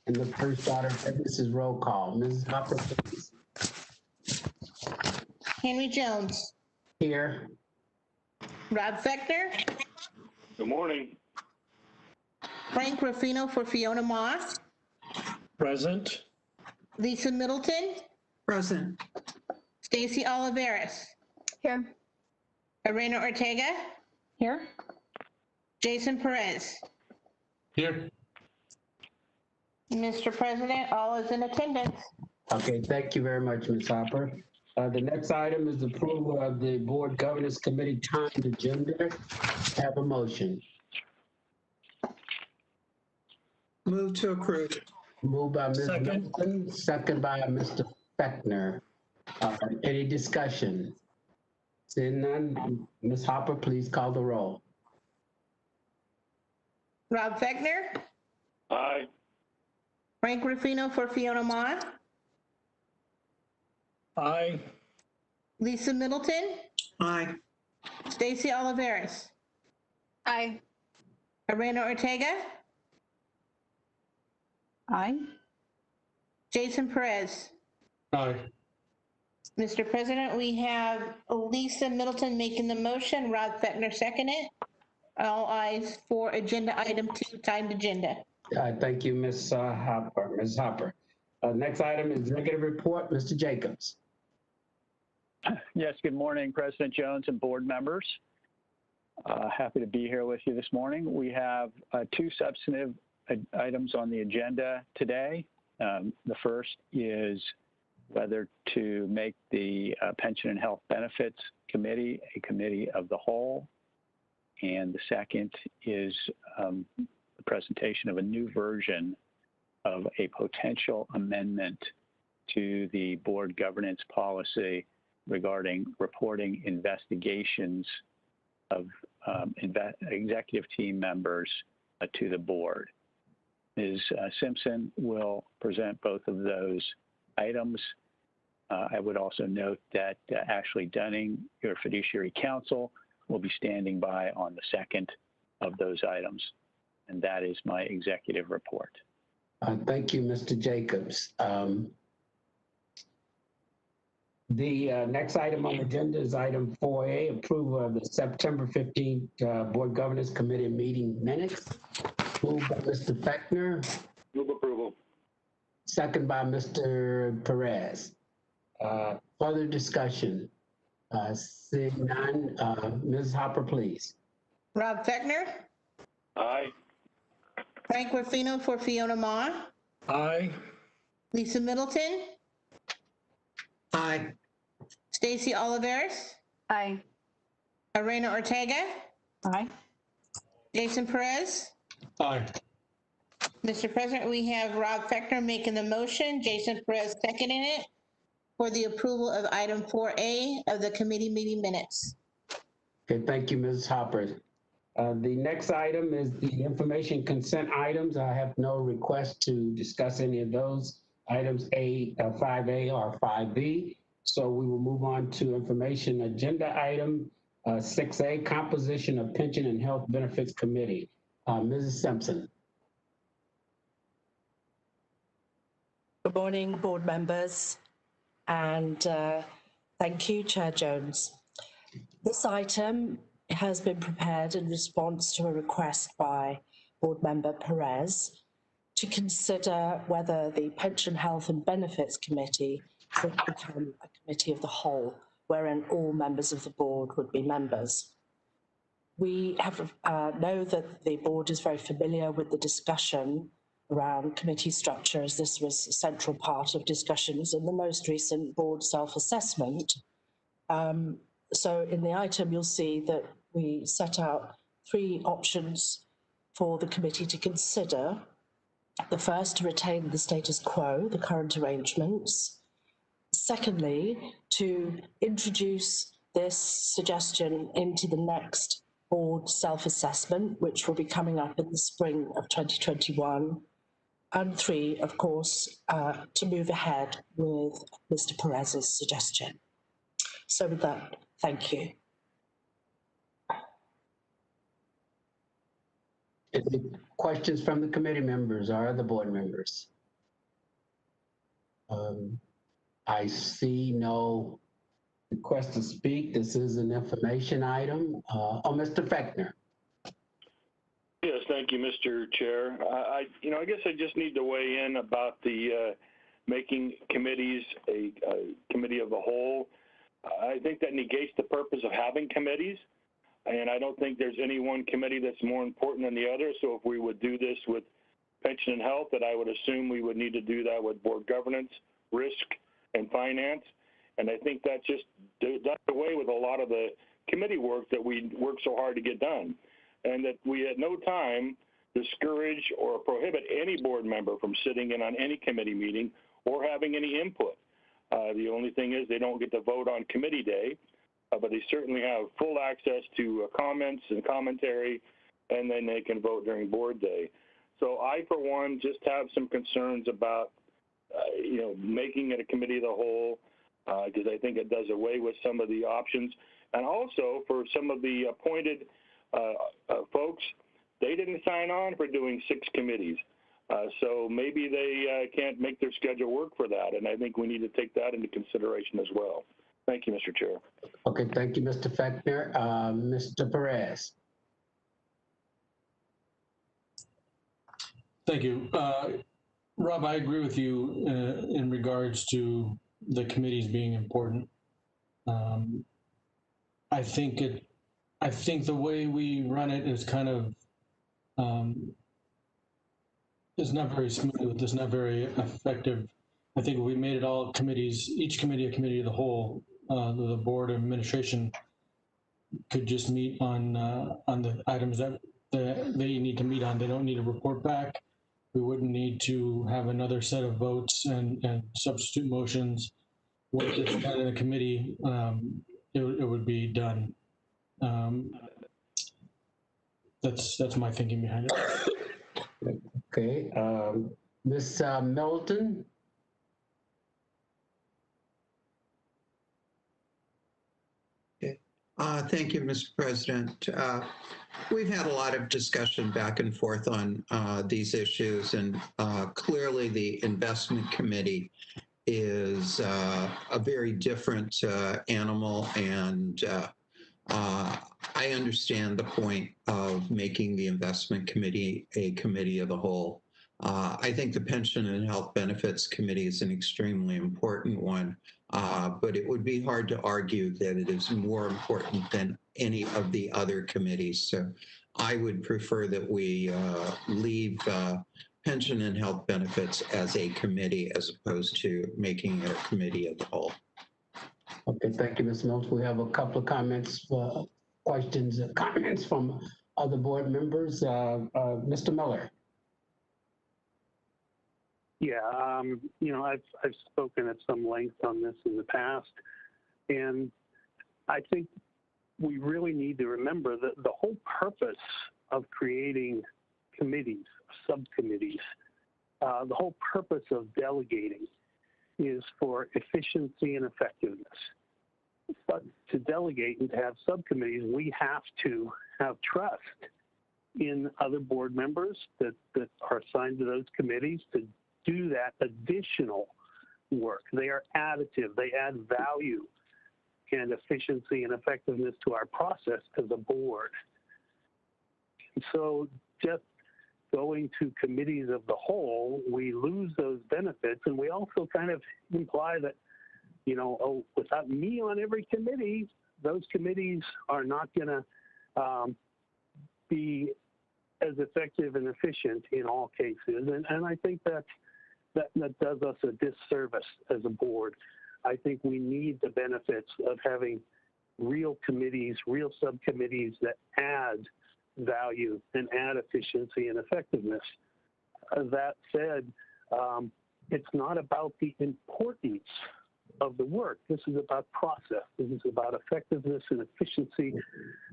And the first order of business is roll call. Mrs. Hopper, please. Henry Jones, Here. Rob Fechner, Good morning. Frank Ruffino for Fiona Moss, Present. Lisa Middleton, Present. Stacy Oliveris, Here. Arena Ortega, Here. Jason Perez. Here. Mr. President, all is in attendance. Okay, thank you very much, Ms. Hopper. The next item is approval of the Board Governance Committee timed agenda. Have a motion. Move to approve. Moved by Ms. Second. Middleton, second by Mr. Fechner. Any discussion? Seeing none, Ms. Hopper, please call the roll. Rob Fechner, Aye. Frank Ruffino for Fiona Moss, Aye. Lisa Middleton, Aye. Stacy Oliveris, Aye. Arena Ortega, Aye. Jason Perez. Aye. Mr. President, we have Lisa Middleton making the motion, Rob Fechner seconded. All ayes for agenda item 2, timed agenda. Thank you, Ms. Hopper. Ms. Hopper. Next item is executive report, Mr. Jacobs. Yes, good morning, President Jones and board members. Happy to be here with you this morning. We have 2 substantive items on the agenda today. The first is whether to make the Pension and Health Benefits Committee a committee of the whole. And the second is the presentation of a new version of a potential amendment to the board governance policy regarding reporting investigations of executive team members to the board. Ms. Simpson will present both of those items. I would also note that Ashley Dunning, your fiduciary counsel, will be standing by on the second of those items. And that is my executive report. Thank you, Mr. Jacobs. The next item on the agenda is item 4A, approval of the September 15th Board Governance Committee meeting minutes. Moved by Mr. Fechner, Move approval. second by Mr. Perez. Further discussion? Seeing none, Ms. Hopper, please. Rob Fechner, Aye. Frank Ruffino for Fiona Moss, Aye. Lisa Middleton, Aye. Stacy Oliveris, Aye. Arena Ortega, Aye. Jason Perez. Aye. Mr. President, we have Rob Fechner making the motion, Jason Perez seconding it for the approval of item 4A of the committee meeting minutes. Okay, thank you, Ms. Hopper. The next item is the information consent items. I have no request to discuss any of those items 5A or 5B. So we will move on to information agenda item 6A, composition of pension and health benefits committee. Mrs. Simpson. Good morning, board members, and thank you, Chair Jones. This item has been prepared in response to a request by Board Member Perez to consider whether the Pension, Health and Benefits Committee should become a committee of the whole, wherein all members of the board would be members. We know that the board is very familiar with the discussion around committee structure, as this was a central part of discussions in the most recent board self-assessment. So in the item, you'll see that we set out 3 options for the committee to consider. The first, to retain the status quo, the current arrangements. Secondly, to introduce this suggestion into the next board self-assessment, which will be coming up in the spring of 2021. And 3, of course, to move ahead with Mr. Perez's suggestion. So with that, thank you. Any questions from the committee members or other board members? I see no request to speak. This is an information item. Mr. Fechner. Yes, thank you, Mr. Chair. I guess I just need to weigh in about the making committees a committee of the whole. I think that negates the purpose of having committees, and I don't think there's any one committee that's more important than the other. So if we would do this with pension and health, that I would assume we would need to do that with board governance, risk, and finance. And I think that just does away with a lot of the committee work that we work so hard to get done. And that we at no time discourage or prohibit any board member from sitting in on any committee meeting or having any input. The only thing is they don't get to vote on committee day, but they certainly have full access to comments and commentary, and then they can vote during board day. So I, for one, just have some concerns about, making it a committee of the whole, because I think it does away with some of the options. And also for some of the appointed folks, they didn't sign on for doing 6 committees. So maybe they can't make their schedule work for that. And I think we need to take that into consideration as well. Thank you, Mr. Chair. Okay, thank you, Mr. Fechner. Mr. Perez. Thank you. Rob, I agree with you in regards to the committees being important. I think the way we run it is kind of is not very smooth. It's not very effective. I think if we made it all committees, each committee a committee of the whole, the board of administration could just meet on the items that they need to meet on. They don't need to report back. We wouldn't need to have another set of votes and substitute motions. Once it's done in a committee, it would be done. That's my thinking behind it. Okay, Ms. Milton. Thank you, Mr. President. We've had a lot of discussion back and forth on these issues, and clearly the investment committee is a very different animal, and I understand the point of making the investment committee a committee of the whole. I think the Pension and Health Benefits Committee is an extremely important one, but it would be hard to argue that it is more important than any of the other committees. So I would prefer that we leave Pension and Health Benefits as a committee as opposed to making it a committee of the whole. Okay, thank you, Ms. Milton. We have a couple of comments, questions, comments from other board members. Mr. Miller. Yeah, I've spoken at some length on this in the past, and I think we really need to remember that the whole purpose of creating committees, subcommittees, the whole purpose of delegating is for efficiency and effectiveness. But to delegate and to have subcommittees, we have to have trust in other board members that are assigned to those committees to do that additional work. They are additive. They add value and efficiency and effectiveness to our process as a board. So just going to committees of the whole, we lose those benefits, and we also kind of imply that, without me on every committee, those committees are not going to be as effective and efficient in all cases. And I think that does us a disservice as a board. I think we need the benefits of having real committees, real subcommittees that add value and add efficiency and effectiveness. That said, it's not about the importance of the work. This is about process. This is about effectiveness and efficiency.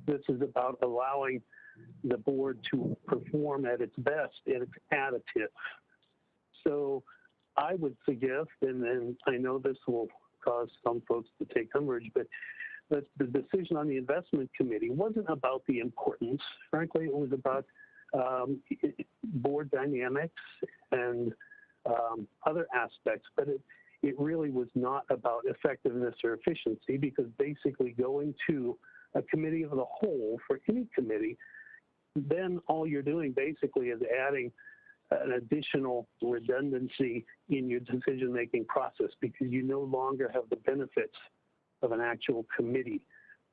This is about allowing the board to perform at its best, and it's additive. So I would suggest, and I know this will cause some folks to take umbrage, but the decision on the investment committee wasn't about the importance. Frankly, it was about board dynamics and other aspects, but it really was not about effectiveness or efficiency, because basically going to a committee of the whole for any committee, then all you're doing basically is adding an additional redundancy in your decision-making process, because you no longer have the benefits of an actual committee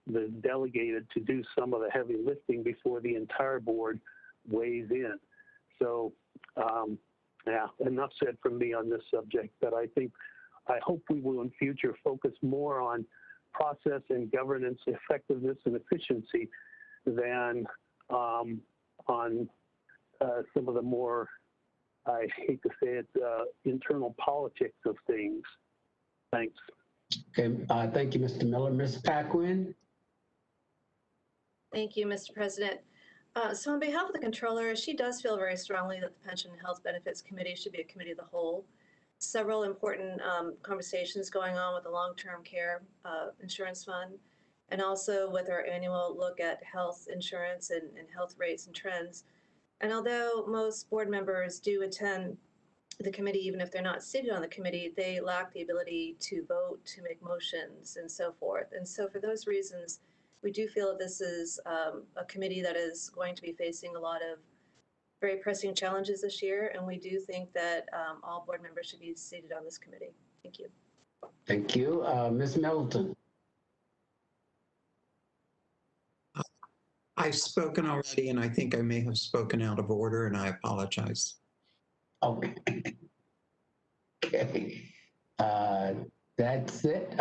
that's delegated to do some of the heavy lifting before the entire board weighs in. So, yeah, enough said from me on this subject, but I hope we will in future focus more on process and governance, effectiveness and efficiency than on some of the more, I hate to say it, internal politics of things. Thanks. Okay, thank you, Mr. Miller. Ms. Paquin? Thank you, Mr. President. So on behalf of the controller, she does feel very strongly that the Pension and Health Benefits Committee should be a committee of the whole. Several important conversations going on with the long-term care insurance fund, and also with our annual look at health insurance and health rates and trends. And although most board members do attend the committee, even if they're not seated on the committee, they lack the ability to vote, to make motions, and so forth. And so for those reasons, we do feel that this is a committee that is going to be facing a lot of very pressing challenges this year, and we do think that all board members should be seated on this committee. Thank you. Thank you. Ms. Middleton? I've spoken already, and I think I may have spoken out of order, and I apologize. Okay. Okay. That's it.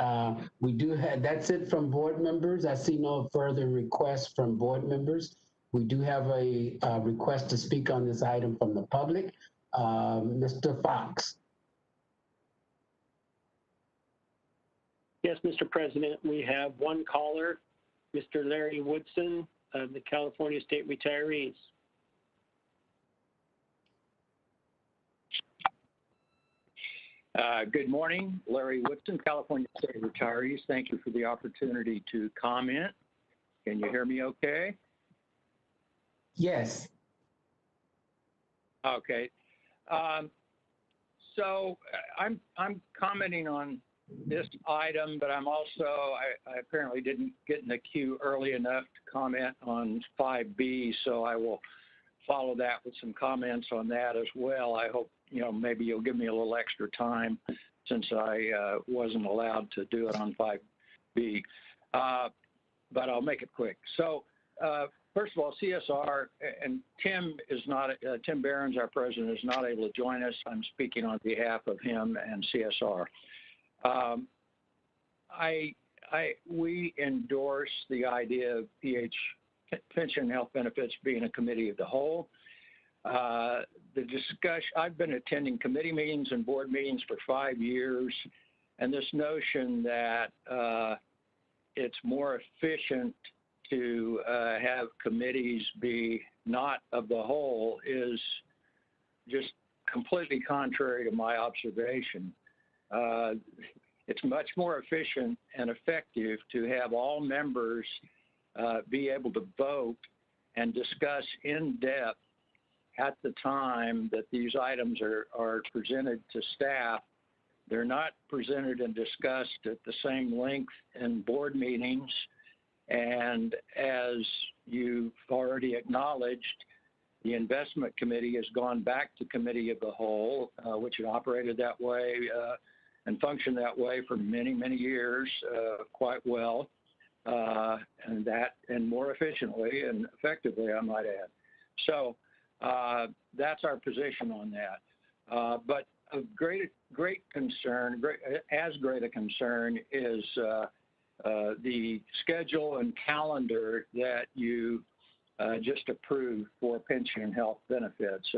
We do have, that's it from board members. I see no further requests from board members. We do have a request to speak on this item from the public. Mr. Fox. Yes, Mr. President, we have one caller, Mr. Larry Woodson of the California State Retirees. Good morning, Larry Woodson, California State Retirees. Thank you for the opportunity to comment. Can you hear me okay? Yes. Okay. So I'm commenting on this item, but I'm also, I apparently didn't get in the queue early enough to comment on 5B, so I will follow that with some comments on that as well. I hope, you know, maybe you'll give me a little extra time since I wasn't allowed to do it on 5B, but I'll make it quick. So first of all, CSR, and Tim Barron's, our president, is not able to join us. I'm speaking on behalf of him and CSR. We endorse the idea of pension and health benefits being a committee of the whole. The discussion, I've been attending committee meetings and board meetings for 5 years, and this notion that it's more efficient to have committees be not of the whole is just completely contrary to my observation. It's much more efficient and effective to have all members be able to vote and discuss in depth at the time that these items are presented to staff. They're not presented and discussed at the same length in board meetings. And as you've already acknowledged, the investment committee has gone back to committee of the whole, which had operated that way and functioned that way for many, many years quite well, and more efficiently and effectively, I might add. So that's our position on that. But of great concern, as great a concern is the schedule and calendar that you just approved for pension and health benefits.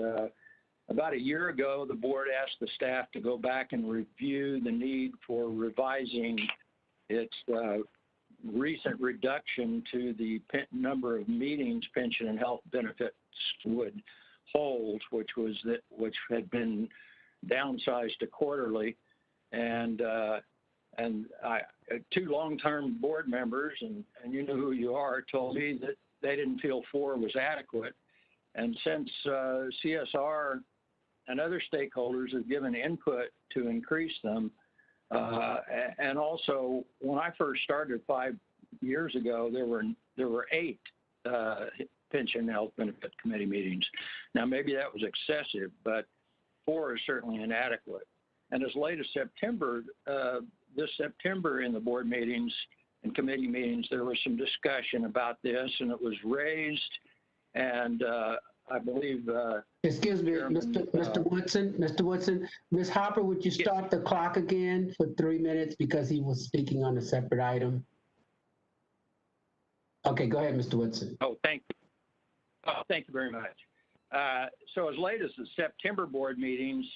About a year ago, the board asked the staff to go back and review the need for revising its recent reduction to the number of meetings pension and health benefits would hold, which had been downsized to quarterly, and two long-term board members, and you know who you are, told me that they didn't feel 4 was adequate, And since CSR and other stakeholders have given input to increase them, and also when I first started 5 years ago, there were 8 pension and health benefit committee meetings. Now maybe that was excessive, but 4 is certainly inadequate. And as late as September, this September in the board meetings and committee meetings, there was some discussion about this, and it was raised. And I believe. Excuse me, Chairman, Mr. Woodson, Ms. Hopper, would you start the clock again for 3 minutes because he was speaking on a separate item? Okay, go ahead, Mr. Woodson. Oh, thank you. Oh, thank you very much. So as late as the September board meetings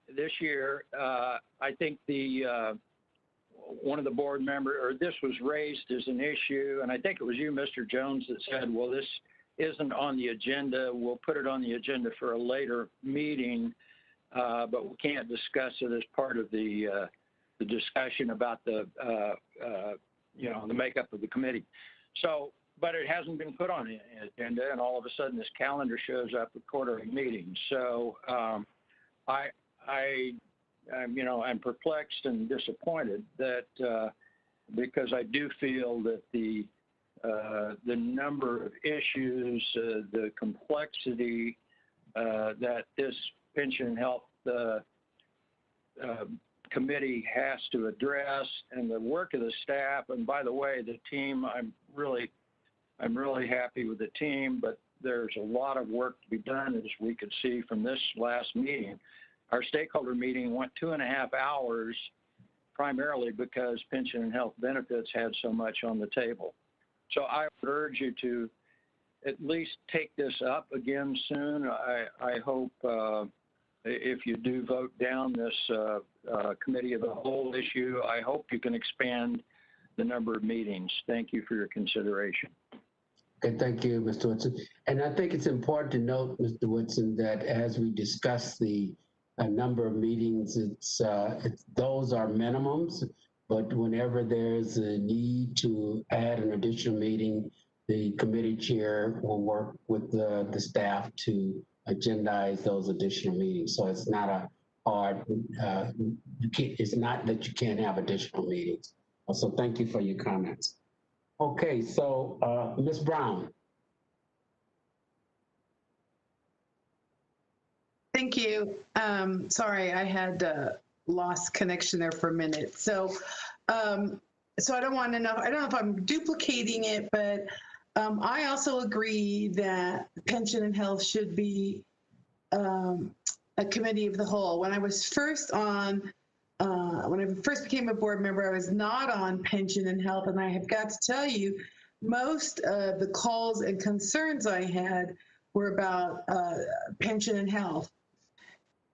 this year, I think one of the board members, or this was raised as an issue, and I think it was you, Mr. Jones, that said, well, this isn't on the agenda. We'll put it on the agenda for a later meeting, but we can't discuss it as part of the discussion about the makeup of the committee. So, but it hasn't been put on the agenda, and all of a sudden this calendar shows up with quarterly meetings. So I'm perplexed and disappointed that because I do feel that the number of issues, the complexity that this pension and health committee has to address, and the work of the staff. And by the way, the team, I'm really happy with the team, but there's a lot of work to be done, as we could see from this last meeting. Our stakeholder meeting went 2.5 hours, primarily because pension and health benefits had so much on the table. So I would urge you to at least take this up again soon. I hope if you do vote down this committee of the whole issue, I hope you can expand the number of meetings. Thank you for your consideration. Okay, thank you, Mr. Woodson. And I think it's important to note, Mr. Woodson, that as we discuss the number of meetings, those are minimums, but whenever there's a need to add an additional meeting, the committee chair will work with the staff to agendize those additional meetings. So it's not a hard, it's not that you can't have additional meetings. So thank you for your comments. Okay, so Ms. Brown. Thank you. Sorry, I had lost connection there for a minute. So I don't want to know, I don't know if I'm duplicating it, but I also agree that pension and health should be a committee of the whole. When I was first on, when I first became a board member, I was not on pension and health, and I have got to tell you, most of the calls and concerns I had were about pension and health.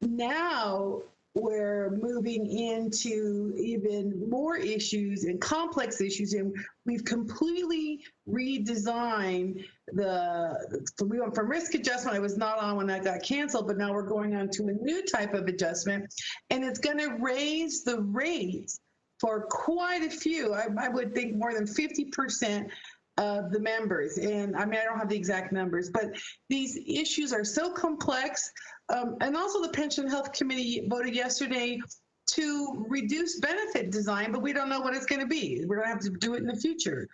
Now we're moving into even more issues and complex issues, and we've completely redesigned we went from risk adjustment. I was not on when that got canceled, but now we're going on to a new type of adjustment, and it's going to raise the rates for quite a few. I would think more than 50% of the members. And I mean, I don't have the exact numbers, but these issues are so complex. And also the Pension and Health Committee voted yesterday to reduce benefit design, but we don't know what it's going to be. We're going to have to do it in the future.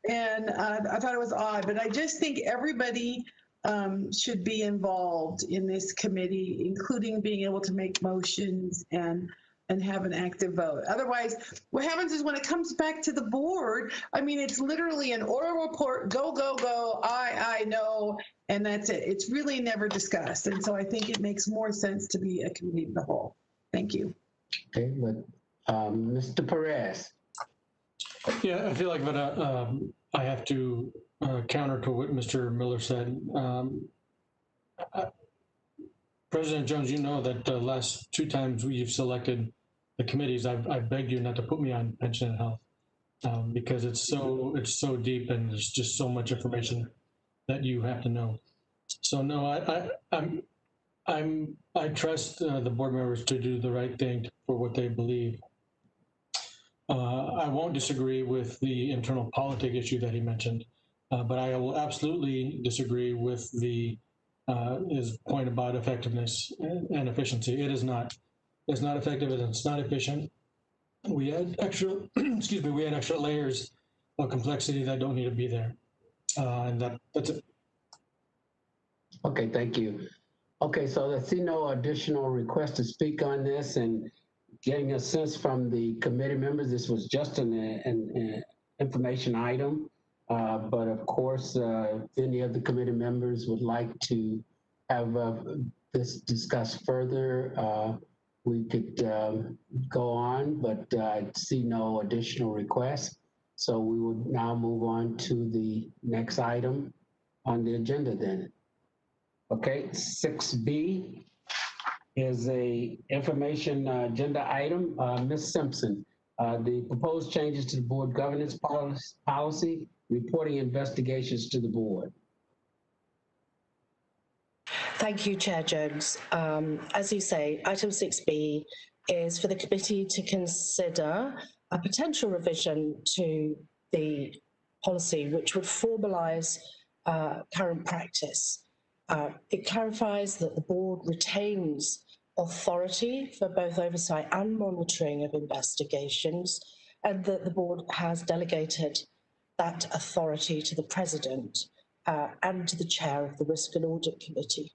And I thought it was odd, but I just think everybody should be involved in this committee, including being able to make motions and have an active vote. Otherwise, what happens is when it comes back to the board, I mean, it's literally an oral report, go, go, go, I know, and that's it. It's really never discussed. And so I think it makes more sense to be a committee of the whole. Thank you. Okay, but Mr. Perez. Yeah, I feel like I have to counter to what Mr. Miller said. President Jones, you know that the last 2 times you've selected the committees, I've begged you not to put me on pension and health because it's so deep and there's just so much information that you have to know. So no, I trust the board members to do the right thing for what they believe. I won't disagree with the internal politic issue that he mentioned. But I will absolutely disagree with his point about effectiveness and efficiency. It's not effective and it's not efficient. We had extra, excuse me, we had extra layers of complexity that don't need to be there. And that's it. Okay, thank you. Okay, so I see no additional requests to speak on this, and getting a sense from the committee members, this was just an information item. But of course, if any of the committee members would like to have this discussed further, we could go on, but I see no additional requests. So we would now move on to the next item on the agenda then. Okay, 6B is a information agenda item. Ms. Simpson, the proposed changes to the board governance policy, reporting investigations to the board. Thank you, Chair Jones. As you say, item 6B is for the committee to consider a potential revision to the policy, which would formalise current practice. It clarifies that the board retains authority for both oversight and monitoring of investigations, and that the board has delegated that authority to the president and to the chair of the Risk and Audit Committee.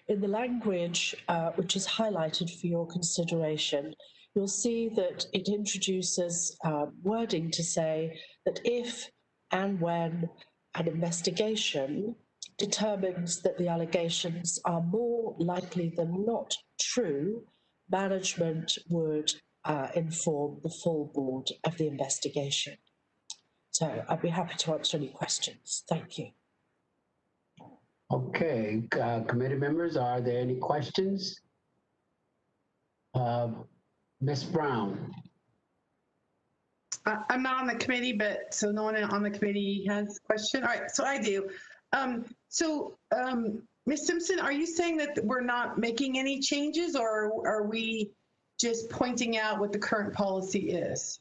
In the language which is highlighted for your consideration, you'll see that it introduces wording to say that if and when an investigation determines that the allegations are more likely than not true, management would inform the full board of the investigation. So I'd be happy to answer any questions. Thank you. Okay, committee members, are there any questions? Ms. Brown. I'm not on the committee, but so no one on the committee has a question. All right, so I do. Ms. Simpson, are you saying that we're not making any changes, or are we just pointing out what the current policy is?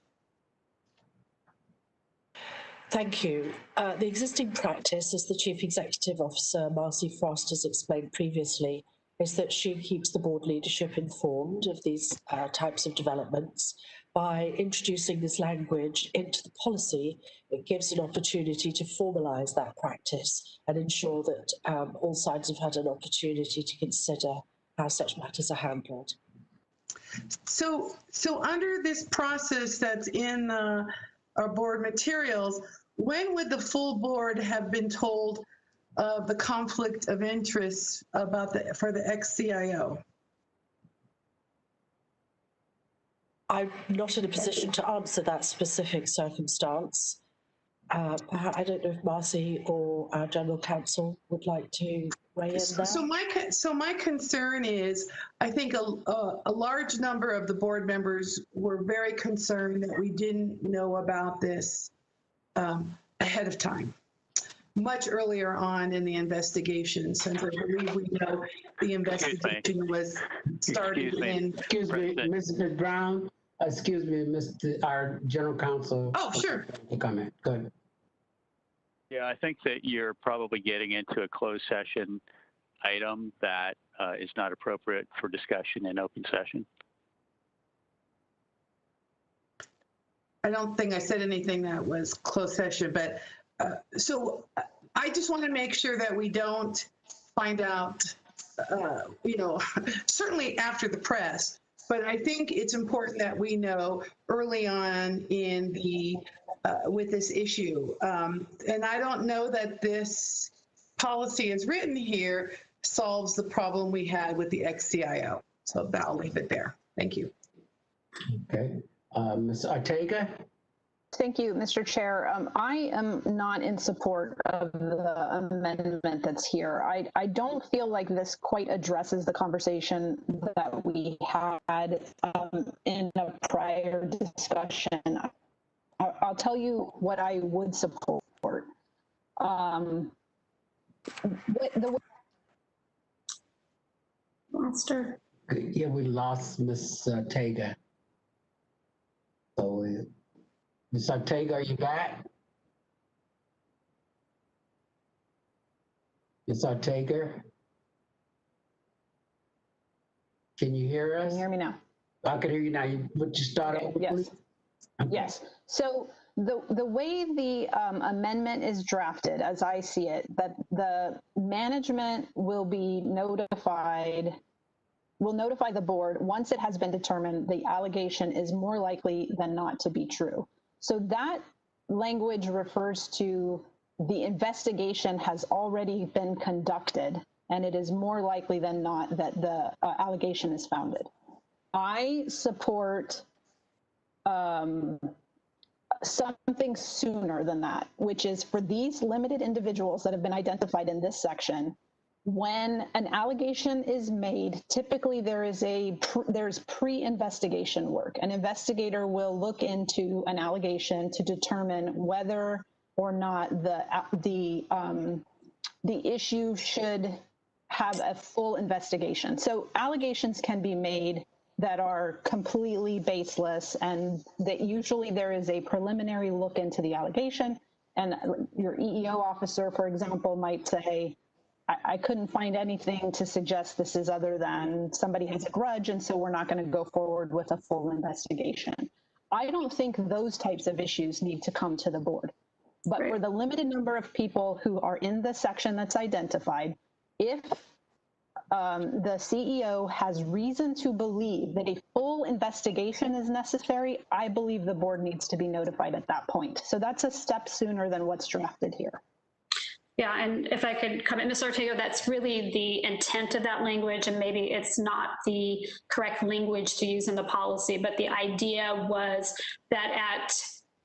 Thank you. The existing practice, as the Chief Executive Officer, Marcy Frost, has explained previously, is that she keeps the board leadership informed of these types of developments. By introducing this language into the policy, it gives an opportunity to formalise that practice and ensure that all sides have had an opportunity to consider how such matters are handled. So under this process that's in our board materials, when would the full board have been told of the conflict of interest for the ex-CIO? I'm not in a position to answer that specific circumstance. Perhaps, I don't know if Marcy or our General Counsel would like to weigh in there. So my concern is, I think a large number of the board members were very concerned that we didn't know about this ahead of time, much earlier on in the investigation, since I believe we know the investigation was started in. Excuse me, Mrs. Brown. Excuse me, our General Counsel. Oh, sure. Comment. Go ahead. Yeah, I think that you're probably getting into a closed session item that is not appropriate for discussion in open session. I don't think I said anything that was closed session, but so I just want to make sure that we don't find out, certainly after the press, but I think it's important that we know early on in the, with this issue. And I don't know that this policy as written here solves the problem we had with the ex-CIO. So I'll leave it there. Thank you. Okay. Ms. Ortega? Thank you, Mr. Chair. I am not in support of the amendment that's here. I don't feel like this quite addresses the conversation that we had in a prior discussion. I'll tell you what I would support. Monster. Yeah, we lost Ms. Ortega. So, Ms. Ortega, are you back? Ms. Ortega? Can you hear us? Can you hear me now? I can hear you now. Would you start over, Yes. please? Okay. Yes. So the way the amendment is drafted, as I see it, that the management will be notified, will notify the board once it has been determined the allegation is more likely than not to be true. So that language refers to the investigation has already been conducted, and it is more likely than not that the allegation is founded. I support something sooner than that, which is for these limited individuals that have been identified in this section. When an allegation is made, typically there's pre-investigation work. An investigator will look into an allegation to determine whether or not the issue should have a full investigation. So allegations can be made that are completely baseless, and that usually there is a preliminary look into the allegation, and your EEO officer, for example, might say, I couldn't find anything to suggest this is other than somebody has a grudge, and so we're not going to go forward with a full investigation. I don't think those types of issues need to come to the board. But for the limited number of people who are in the section that's identified, if the CEO has reason to believe that a full investigation is necessary, I believe the board needs to be notified at that point. So that's a step sooner than what's drafted here. Yeah, and if I could comment, Ms. Ortega, that's really the intent of that language, and maybe it's not the correct language to use in the policy, but the idea was that at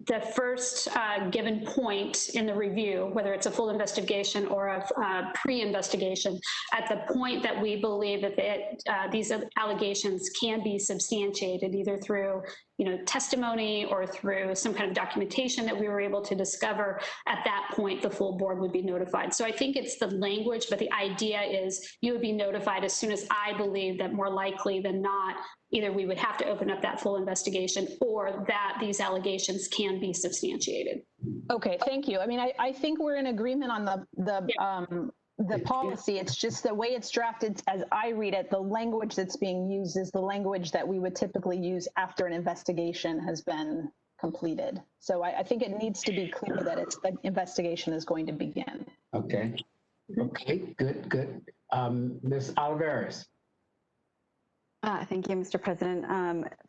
the first given point in the review, whether it's a full investigation or a pre-investigation, at the point that we believe that these allegations can be substantiated either through testimony or through some kind of documentation that we were able to discover, at that point the full board would be notified. So I think it's the language, but the idea is you would be notified as soon as I believe that more likely than not, either we would have to open up that full investigation or that these allegations can be substantiated. Okay, thank you. I mean, I think we're in agreement on the policy. It's just the way it's drafted, as I read it, the language that's being used is the language that we would typically use after an investigation has been completed. So I think it needs to be clear that the investigation is going to begin. Okay. Okay, good. Ms. Oliveris. Thank you, Mr. President.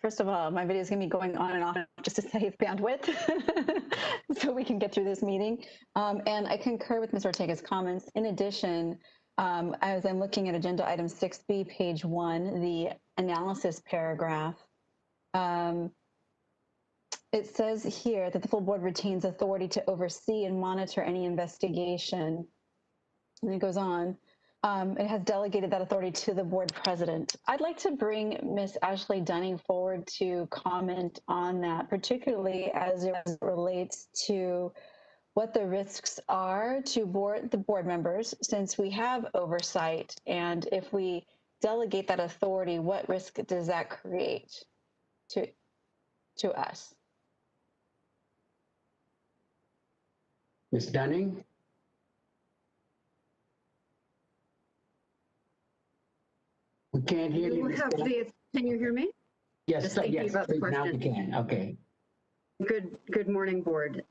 First of all, my video is going to be going on and off just to save bandwidth so we can get through this meeting. And I concur with Ms. Ortega's comments. In addition, as I'm looking at agenda item 6B, page 1, the analysis paragraph, it says here that the full board retains authority to oversee and monitor any investigation. And it goes on. It has delegated that authority to the board president. I'd like to bring Ms. Ashley Dunning forward to comment on that, particularly as it relates to what the risks are to the board members, since we have oversight, and if we delegate that authority, what risk does that create to us? Ms. Dunning? We can't hear you. Can you hear me? Yes, Just thinking yes, about the please, now we question. can. Okay. Good morning, board.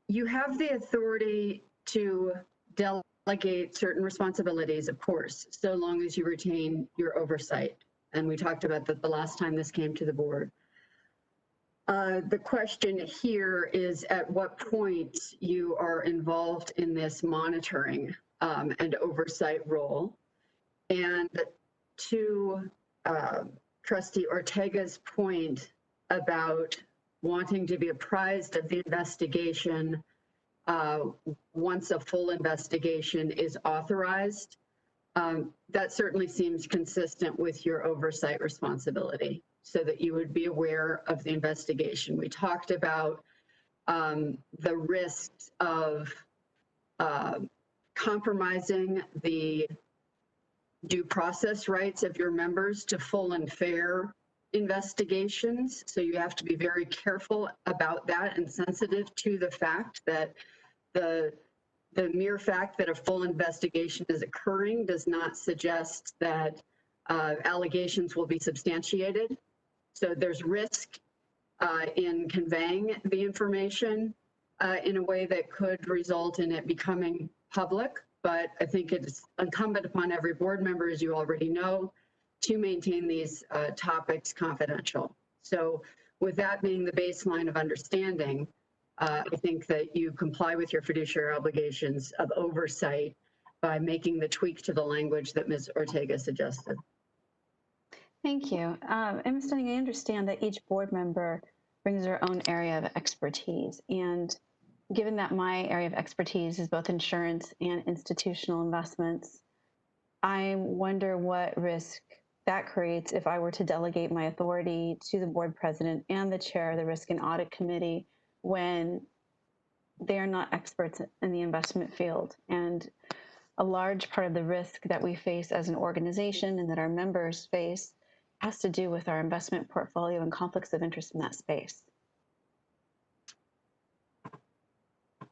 You have the authority to delegate certain responsibilities, of course, so long as you retain your oversight. And we talked about that the last time this came to the board. The question here is at what point you are involved in this monitoring and oversight role. And to Trustee Ortega's point about wanting to be apprised of the investigation once a full investigation is authorized, that certainly seems consistent with your oversight responsibility, so that you would be aware of the investigation. We talked about the risks of compromising the due process rights of your members to full and fair investigations. So you have to be very careful about that and sensitive to the fact that the the mere fact that a full investigation is occurring does not suggest that allegations will be substantiated. So there's risk in conveying the information in a way that could result in it becoming public. But I think it's incumbent upon every board member, as you already know, to maintain these topics confidential. So with that being the baseline of understanding, I think that you comply with your fiduciary obligations of oversight by making the tweak to the language that Ms. Ortega suggested. Thank you. And Ms. Dunning, I understand that each board member brings their own area of expertise. And given that my area of expertise is both insurance and institutional investments, I wonder what risk that creates if I were to delegate my authority to the board president and the chair of the Risk and Audit Committee when they're not experts in the investment field. And a large part of the risk that we face as an organization and that our members face has to do with our investment portfolio and conflicts of interest in that space.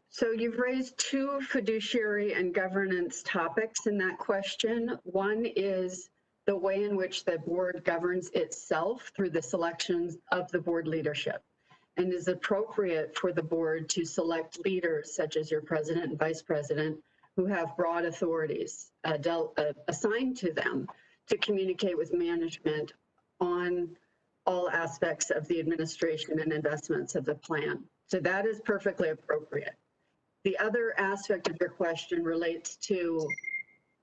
So you've raised two fiduciary and governance topics in that question. One is the way in which the board governs itself through the selections of the board leadership, and is appropriate for the board to select leaders such as your president and vice president who have broad authorities assigned to them to communicate with management on all aspects of the administration and investments of the plan. So that is perfectly appropriate. The other aspect of your question relates to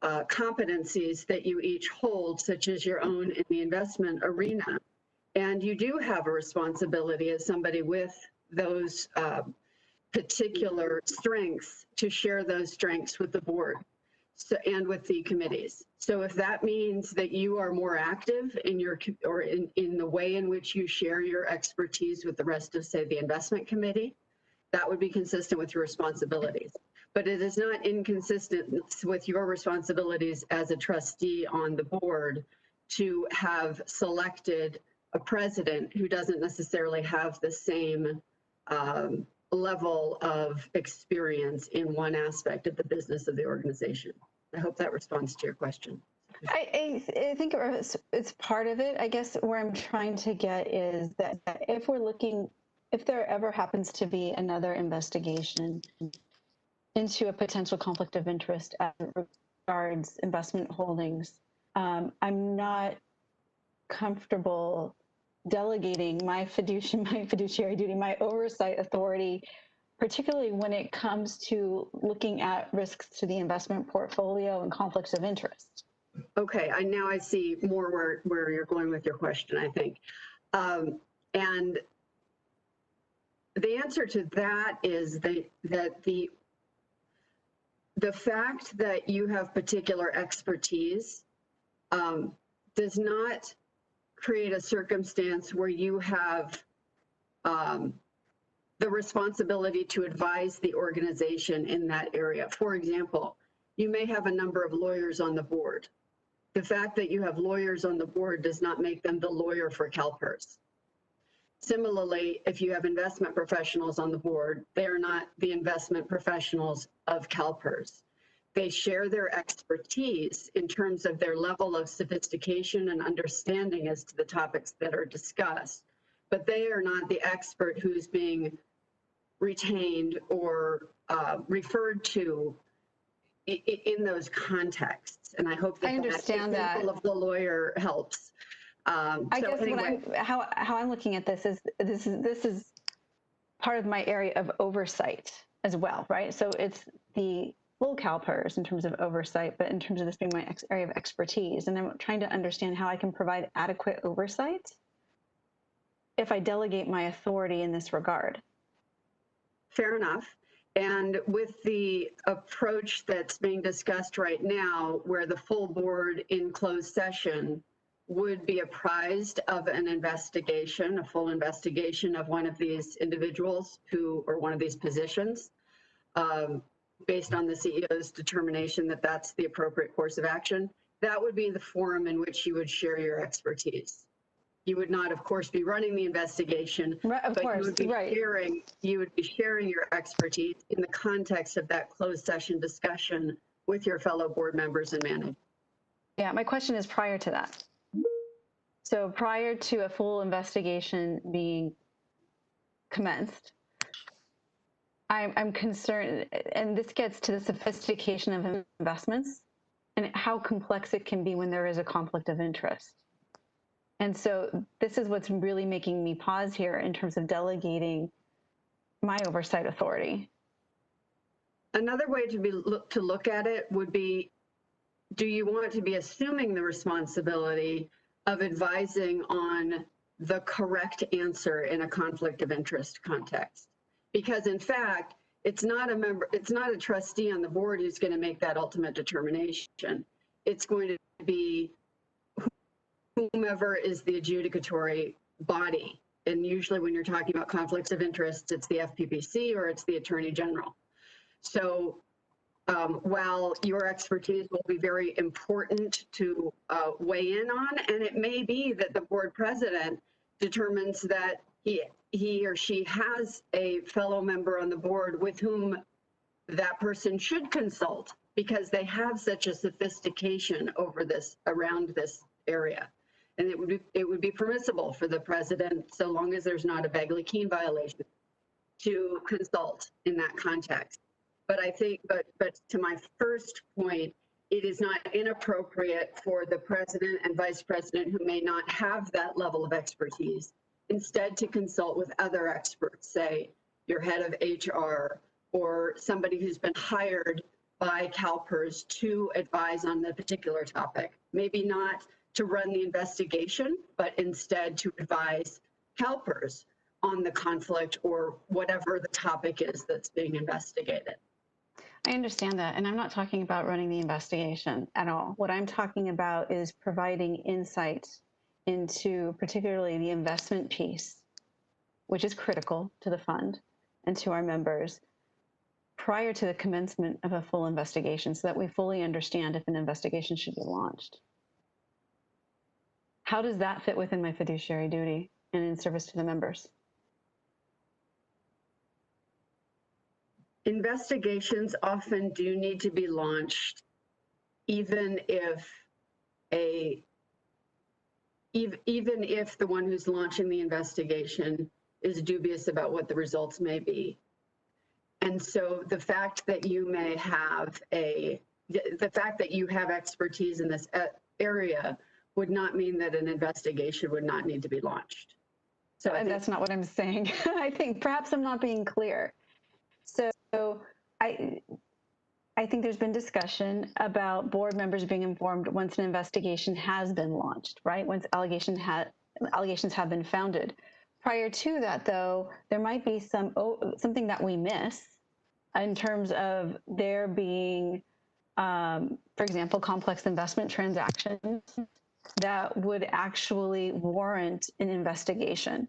competencies that you each hold, such as your own in the investment arena. And you do have a responsibility as somebody with those particular strengths to share those strengths with the board and with the committees. So if that means that you are more active in your in the way in which you share your expertise with the rest of, say, the investment committee, that would be consistent with your responsibilities. But it is not inconsistent with your responsibilities as a trustee on the board to have selected a president who doesn't necessarily have the same level of experience in one aspect of the business of the organization. I hope that responds to your question. I think it's part of it. I guess where I'm trying to get is that if we're looking, if there ever happens to be another investigation into a potential conflict of interest as it regards investment holdings, I'm not comfortable delegating my fiduciary duty, my oversight authority, particularly when it comes to looking at risks to the investment portfolio and conflicts of interest. Okay, now I see more where you're going with your question, I think. And the answer to that is that the fact that you have particular expertise does not create a circumstance where you have the responsibility to advise the organization in that area. For example, you may have a number of lawyers on the board. The fact that you have lawyers on the board does not make them the lawyer for CalPERS. Similarly, if you have investment professionals on the board, they are not the investment professionals of CalPERS. They share their expertise in terms of their level of sophistication and understanding as to the topics that are discussed, but they are not the expert who's being retained or referred to in those contexts. And I hope that I understand that example of the lawyer helps. I guess anyway, how I'm looking at this is this is part of my area of oversight as well, right? So it's the full CalPERS in terms of oversight, but in terms of this being my area of expertise, and I'm trying to understand how I can provide adequate oversight if I delegate my authority in this regard. Fair enough. And with the approach that's being discussed right now, where the full board in closed session would be apprised of an investigation, a full investigation of one of these individuals or one of these positions, based on the CEO's determination that that's the appropriate course of action, that would be the forum in which you would share your expertise. You would not, of course, be running the investigation, Right, of but course, you would be right. sharing your expertise in the context of that closed session discussion with your fellow board members and managers. Yeah, my question is prior to that. So prior to a full investigation being commenced, I'm concerned, and this gets to the sophistication of investments and how complex it can be when there is a conflict of interest. And so this is what's really making me pause here in terms of delegating my oversight authority. Another way to look at it would be, do you want to be assuming the responsibility of advising on the correct answer in a conflict of interest context? Because in fact, it's not a trustee on the board who's going to make that ultimate determination. It's going to be whomever is the adjudicatory body. And usually when you're talking about conflicts of interest, it's the FPPC or it's the Attorney General. So while your expertise will be very important to weigh in on, and it may be that the board president determines that he or she has a fellow member on the board with whom that person should consult because they have such a sophistication around this area. And it would be permissible for the president, so long as there's not a Bagley-Keene violation, to consult in that context. But I think, but to my first point, it is not inappropriate for the president and vice president who may not have that level of expertise, instead to consult with other experts, say your head of HR or somebody who's been hired by CalPERS to advise on the particular topic. Maybe not to run the investigation, but instead to advise CalPERS on the conflict or whatever the topic is that's being investigated. I understand that, and I'm not talking about running the investigation at all. What I'm talking about is providing insight into particularly the investment piece, which is critical to the fund and to our members, prior to the commencement of a full investigation so that we fully understand if an investigation should be launched. How does that fit within my fiduciary duty and in service to the members? Investigations often do need to be launched, even if the one who's launching the investigation is dubious about what the results may be. And so the fact that you may have the fact that you have expertise in this area would not mean that an investigation would not need to be launched. So and that's not what I'm saying. I think perhaps I'm not being clear. So I think there's been discussion about board members being informed once an investigation has been launched, right? Once allegations have been founded. Prior to that, though, there might be something that we miss in terms of there being, for example, complex investment transactions that would actually warrant an investigation.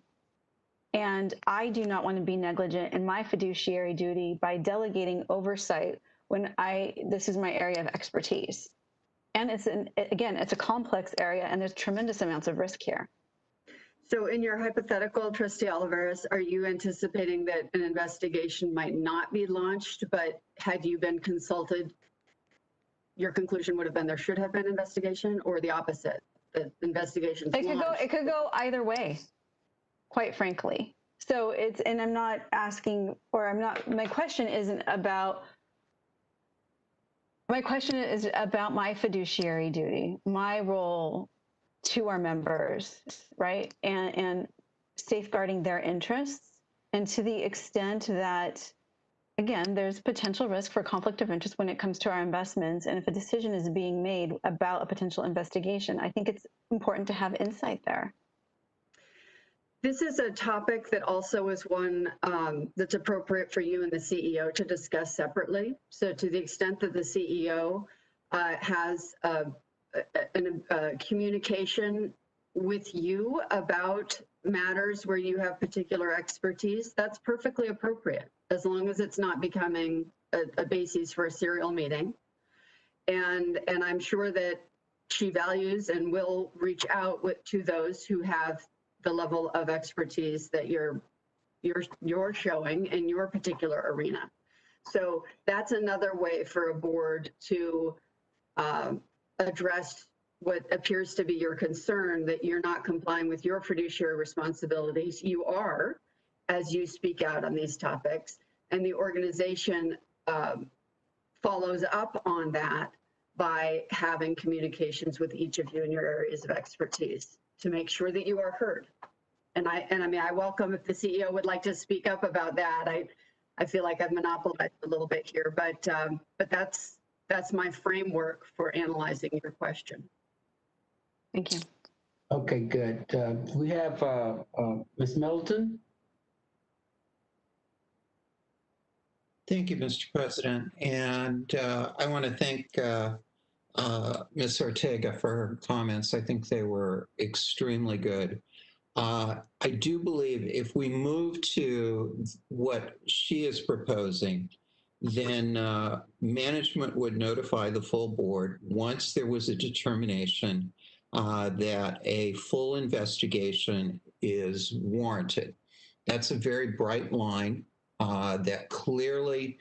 And I do not want to be negligent in my fiduciary duty by delegating oversight when this is my area of expertise. And it's a complex area and there's tremendous amounts of risk here. So in your hypothetical, Trustee Olivares, are you anticipating that an investigation might not be launched, but had you been consulted, your conclusion would have been there should have been investigation, or the opposite, the investigation's launched? It could go either way, quite frankly. So I'm not asking, my question isn't about, my question is about my fiduciary duty, my role to our members, right? And safeguarding their interests. And to the extent that, again, there's potential risk for conflict of interest when it comes to our investments. And if a decision is being made about a potential investigation, I think it's important to have insight there. This is a topic that also is one that's appropriate for you and the CEO to discuss separately. So to the extent that the CEO has communication with you about matters where you have particular expertise, that's perfectly appropriate, as long as it's not becoming a basis for a serial meeting. And I'm sure that she values and will reach out to those who have the level of expertise that you're showing in your particular arena. So that's another way for a board to address what appears to be your concern, that you're not complying with your fiduciary responsibilities. You are, as you speak out on these topics, and the organization follows up on that by having communications with each of you in your areas of expertise to make sure that you are heard. And I mean, I welcome if the CEO would like to speak up about that. I feel like I've monopolized a little bit here, but that's my framework for analyzing your question. Thank you. Okay, good. We have Ms. Middleton. Thank you, Mr. President. And I want to thank Ms. Ortega for her comments. I think they were extremely good. I do believe if we move to what she is proposing, then management would notify the full board once there was a determination that a full investigation is warranted. That's a very bright line that clearly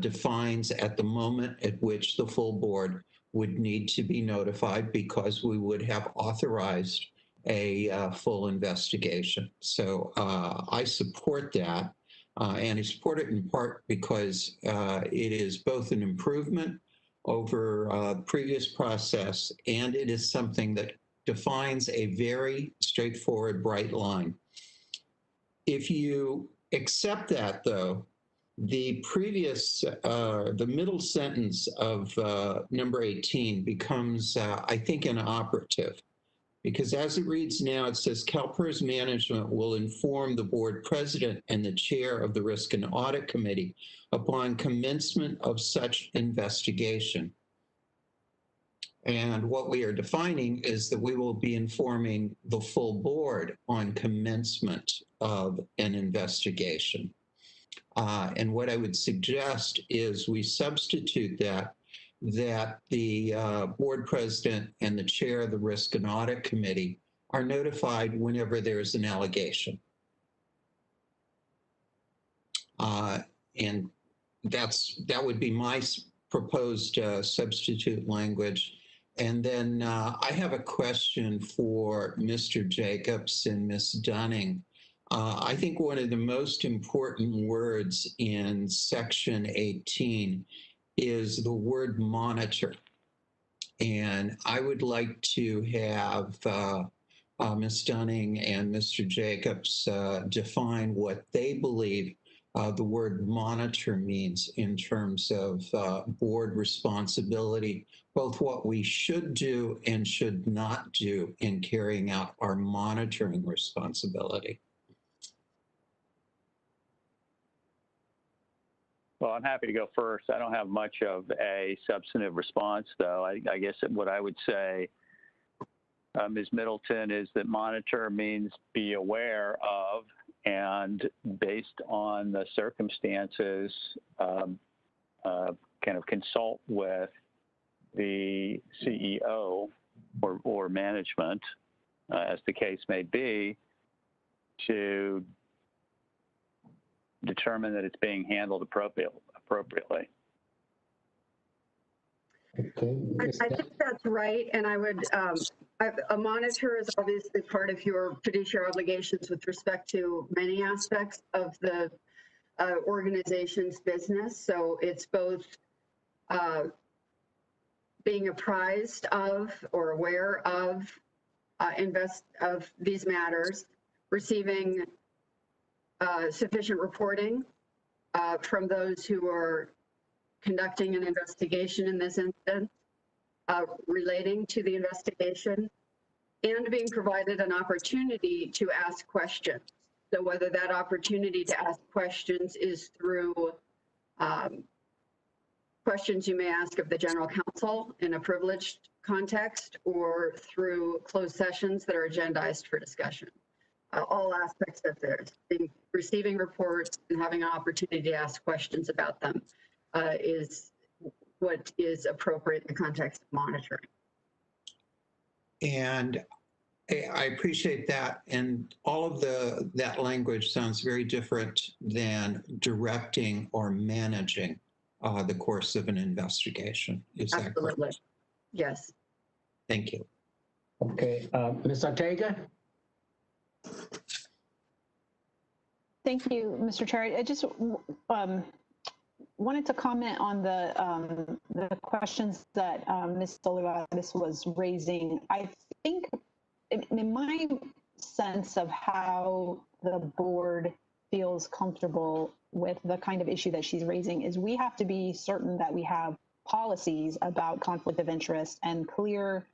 defines at the moment at which the full board would need to be notified, because we would have authorized a full investigation. So I support that, and I support it in part because it is both an improvement over the previous process, and it is something that defines a very straightforward, bright line. If you accept that, though, the previous, the middle sentence of number 18 becomes, I think, inoperative. Because as it reads now, it says CalPERS management will inform the board president and the chair of the Risk and Audit Committee upon commencement of such investigation. And what we are defining is that we will be informing the full board on commencement of an investigation. And what I would suggest is we substitute that the board president and the chair of the Risk and Audit Committee are notified whenever there's an allegation. And that would be my proposed substitute language. And then I have a question for Mr. Jacobs and Ms. Dunning. I think one of the most important words in section 18 is the word monitor. And I would like to have Ms. Dunning and Mr. Jacobs define what they believe the word monitor means in terms of board responsibility, both what we should do and should not do in carrying out our monitoring responsibility. Well, I'm happy to go first. I don't have much of a substantive response, though. I guess what I would say, Ms. Middleton, is that monitor means be aware of, and based on the circumstances, kind of consult with the CEO or management, as the case may be, to determine that it's being handled appropriately. Okay. I think that's right, and I would, a monitor is obviously part of your fiduciary obligations with respect to many aspects of the organization's business. So it's both being apprised of or aware of these matters, receiving sufficient reporting from those who are conducting an investigation in this instance, relating to the investigation, and being provided an opportunity to ask questions. So whether that opportunity to ask questions is through questions you may ask of the general counsel in a privileged context, or through closed sessions that are agendized for discussion. All aspects of this, receiving reports and having an opportunity to ask questions about them is what is appropriate in the context of monitoring. And I appreciate that. And all of that language sounds very different than directing or managing the course of an investigation. Is that correct? Absolutely. Yes. Thank you. Okay, Ms. Ortega? Thank you, Mr. Chair. I just wanted to comment on the questions that Ms. Olivares was raising. I think, in my sense of how the board feels comfortable with the kind of issue that she's raising, is we have to be certain that we have policies about conflict of interest and clear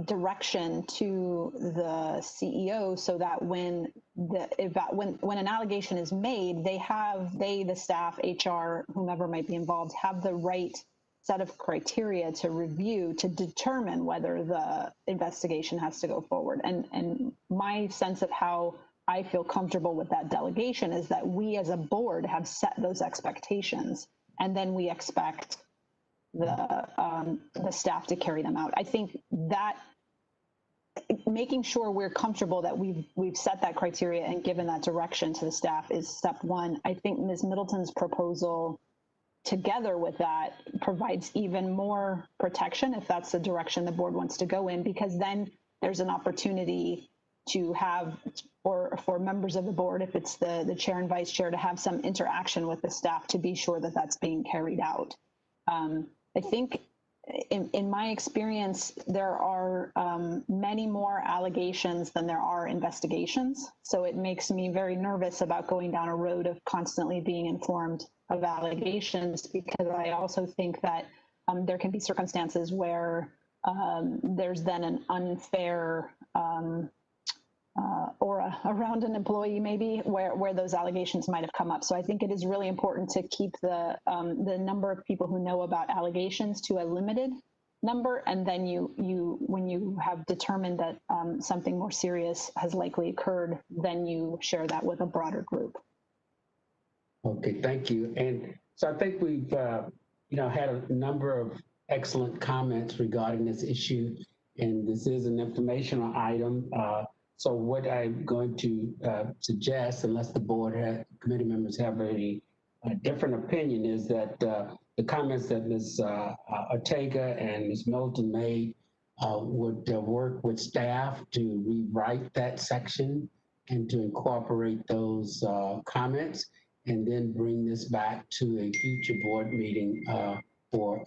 direction to the CEO, so that when an allegation is made, the staff, HR, whomever might be involved, have the right set of criteria to review to determine whether the investigation has to go forward. And my sense of how I feel comfortable with that delegation is that we as a board have set those expectations, and then we expect the staff to carry them out. I think that making sure we're comfortable that we've set that criteria and given that direction to the staff is step one. I think Ms. Middleton's proposal, together with that, provides even more protection if that's the direction the board wants to go in, because then there's an opportunity to have, or for members of the board, if it's the chair and vice chair, to have some interaction with the staff to be sure that that's being carried out. I think in my experience, there are many more allegations than there are investigations. So it makes me very nervous about going down a road of constantly being informed of allegations, because I also think that there can be circumstances where there's then an unfair aura around an employee, maybe, where those allegations might have come up. So I think it is really important to keep the number of people who know about allegations to a limited number, and then when you have determined that something more serious has likely occurred, then you share that with a broader group. Okay, thank you. And so I think we've had a number of excellent comments regarding this issue, and this is an informational item. So what I'm going to suggest, unless the board committee members have a different opinion, is that the comments that Ms. Ortega and Ms. Middleton made would work with staff to rewrite that section and to incorporate those comments, and then bring this back to a future board meeting for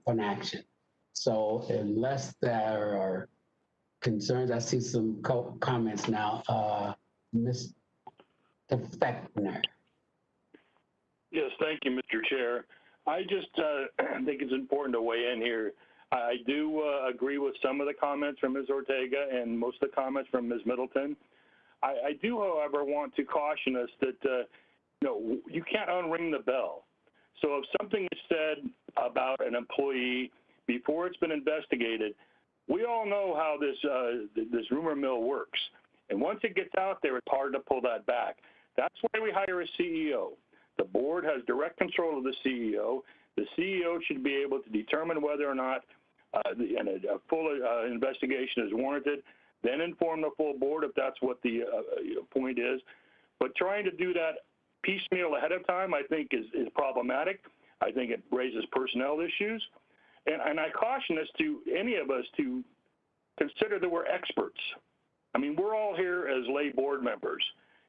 an action. So unless there are concerns, I see some comments now. Mr. Fechner. Yes, thank you, Mr. Chair. I just think it's important to weigh in here. I do agree with some of the comments from Ms. Ortega and most of the comments from Ms. Middleton. I do, however, want to caution us that you can't unring the bell. So if something is said about an employee before it's been investigated, we all know how this rumor mill works. And once it gets out there, it's hard to pull that back. That's why we hire a CEO. The board has direct control of the CEO. The CEO should be able to determine whether or not a full investigation is warranted, then inform the full board if that's what the point is. But trying to do that piecemeal ahead of time, I think, is problematic. I think it raises personnel issues. And I caution us to any of us to consider that we're experts. I mean, we're all here as lay board members,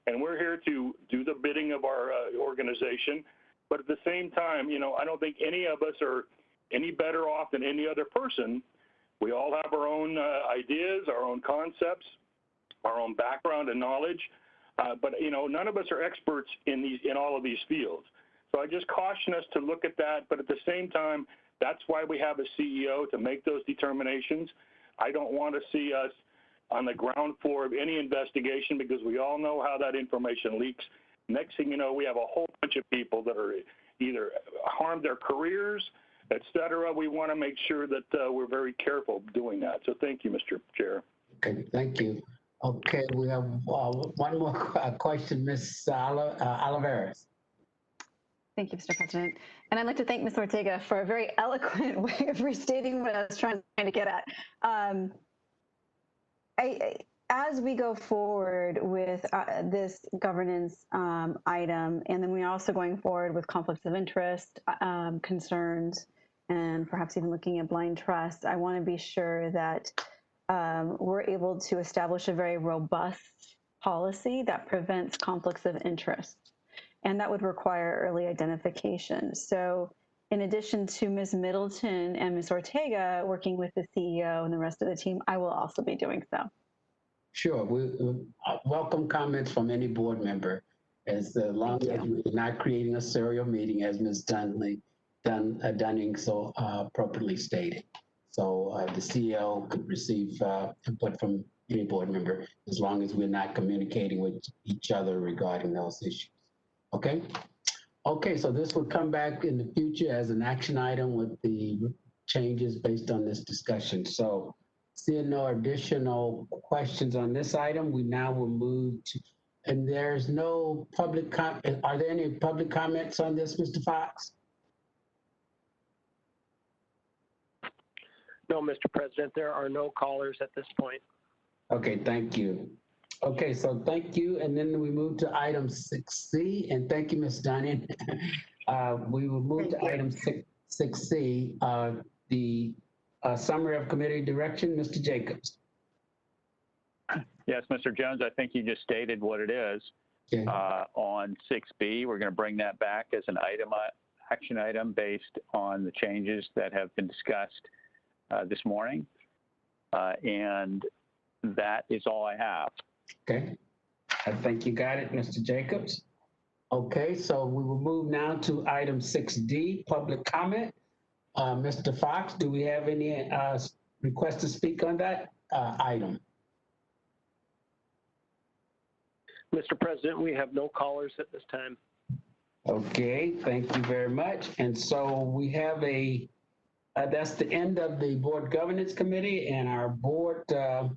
and we're here to do the bidding of our organization. But at the same time, I don't think any of us are any better off than any other person. We all have our own ideas, our own concepts, our own background and knowledge. But none of us are experts in all of these fields. So I just caution us to look at that. But at the same time, that's why we have a CEO, to make those determinations. I don't want to see us on the ground floor of any investigation, because we all know how that information leaks. Next thing you know, we have a whole bunch of people that are either harmed their careers, et cetera. We want to make sure that we're very careful doing that. So thank you, Mr. Chair. Okay, thank you. Okay, we have one more question, Ms. Olivares. Thank you, Mr. President. And I'd like to thank Ms. Ortega for a very eloquent way of restating what I was trying to get at. As we go forward with this governance item, and then we're also going forward with conflicts of interest concerns, and perhaps even looking at blind trust, I want to be sure that we're able to establish a very robust policy that prevents conflicts of interest. And that would require early identification. So in addition to Ms. Middleton and Ms. Ortega working with the CEO and the rest of the team, I will also be doing so. Sure, we welcome comments from any board member, as long as we're not creating a serial meeting, as Ms. Dunning so appropriately stated. So the CEO could receive input from any board member, as long as we're not communicating with each other regarding those issues. Okay? Okay, so this will come back in the future as an action item with the changes based on this discussion. So seeing no additional questions on this item, we now will move to, and there's no public comment. Are there any public comments on this, Mr. Fox? No, Mr. President, there are no callers at this point. Okay, thank you. Okay, so thank you. And then we move to item 6C, and thank you, Ms. Dunning. We will move to item 6C, the summary of committee direction, Mr. Jacobs. Yes, Mr. Jones, I think you just stated what it is. Okay. On 6B, we're going to bring that back as an action item based on the changes that have been discussed this morning. And that is all I have. Okay, I think you got it, Mr. Jacobs. Okay, so we will move now to item 6D, public comment. Mr. Fox, do we have any requests to speak on that item? Mr. President, we have no callers at this time. Okay, thank you very much. And so we have that's the end of the Board Governance Committee and our Board of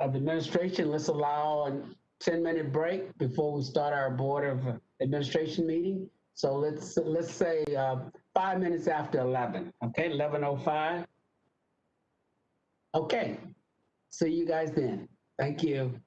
Administration. Let's allow a 10-minute break before we start our Board of Administration meeting. So let's say 5 minutes after 11, okay, 11:05. Okay, see you guys then. Thank you.